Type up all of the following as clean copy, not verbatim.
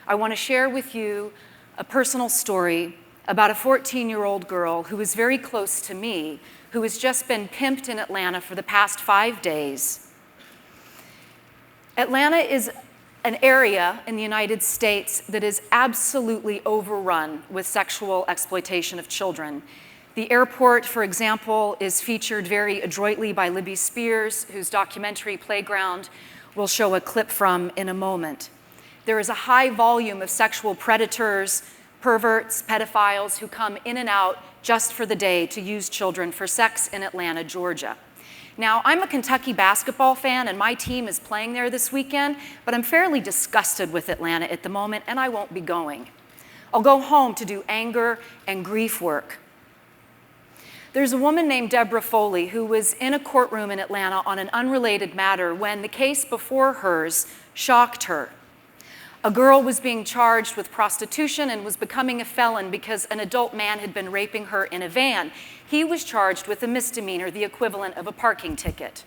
I want to share with you a personal story about a 14-year-old girl who is very close to me, who has just been pimped in Atlanta for the past 5 days. Atlanta is an area in the United States that is absolutely overrun with sexual exploitation of children. The airport, for example, is featured very adroitly by Libby Spears, whose documentary Playground we'll show a clip from in a moment. There is a high volume of sexual predators, perverts, pedophiles who come in and out just for the day to use children for sex in Atlanta, Georgia. Now, I'm a Kentucky basketball fan, and my team is playing there this weekend, but I'm fairly disgusted with Atlanta at the moment, and I won't be going. I'll go home to do anger and grief work. There's a woman named Deborah Foley who was in a courtroom in Atlanta on an unrelated matter when the case before hers shocked her. A girl was being charged with prostitution and was becoming a felon because an adult man had been raping her in a van. He was charged with a misdemeanor, the equivalent of a parking ticket.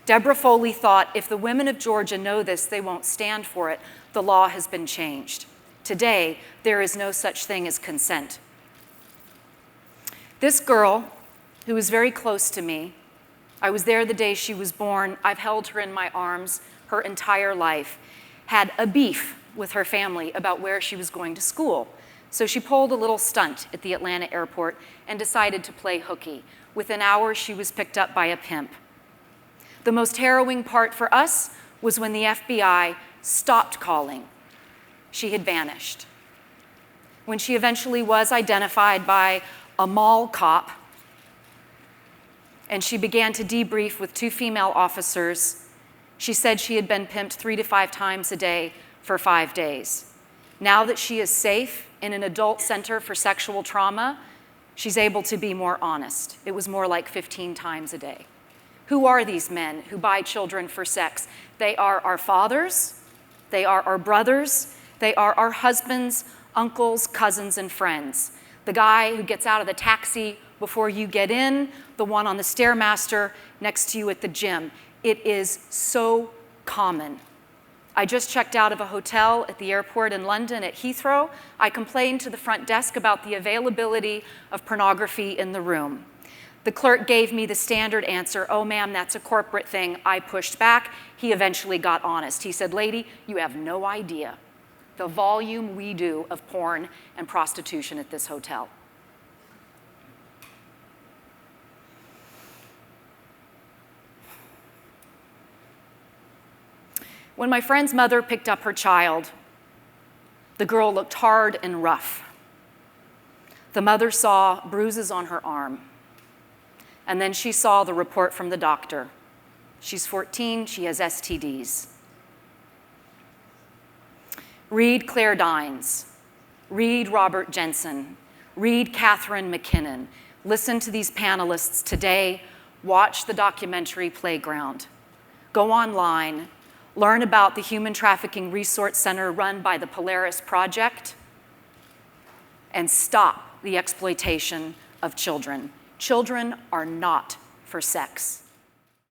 Deborah Foley thought, if the women of Georgia know this, they won't stand for it. The law has been changed. Today, there is no such thing as consent. This girl, who is very close to me, I was there the day she was born, I've held her in my arms her entire life, had a beef with her family about where she was going to school. So she pulled a little stunt at the Atlanta airport and decided to play hooky. Within hours, she was picked up by a pimp. The most harrowing part for us was when the FBI stopped calling. She had vanished. When she eventually was identified by a mall cop, and she began to debrief with 2 female officers, she said she had been pimped 3 to 5 times a day for 5 days. Now that she is safe in an adult center for sexual trauma, she's able to be more honest. It was more like 15 times a day. Who are these men who buy children for sex? They are our fathers, they are our brothers, they are our husbands, uncles, cousins, and friends. The guy who gets out of the taxi before you get in, the one on the Stairmaster next to you at the gym. It is so common. I just checked out of a hotel at the airport in London at Heathrow. I complained to the front desk about the availability of pornography in the room. The clerk gave me the standard answer, "Oh, ma'am, that's a corporate thing." I pushed back. He eventually got honest. He said, "Lady, you have no idea the volume we do of porn and prostitution at this hotel." When my friend's mother picked up her child, the girl looked hard and rough. The mother saw bruises on her arm, and then she saw the report from the doctor. She's 14, she has STDs. Read Claire Dines, read Robert Jensen, read Catherine McKinnon. Listen to these panelists today, watch the documentary Playground. Go online, learn about the Human Trafficking Resource Center run by the Polaris Project, and stop the exploitation of children. Children are not for sex.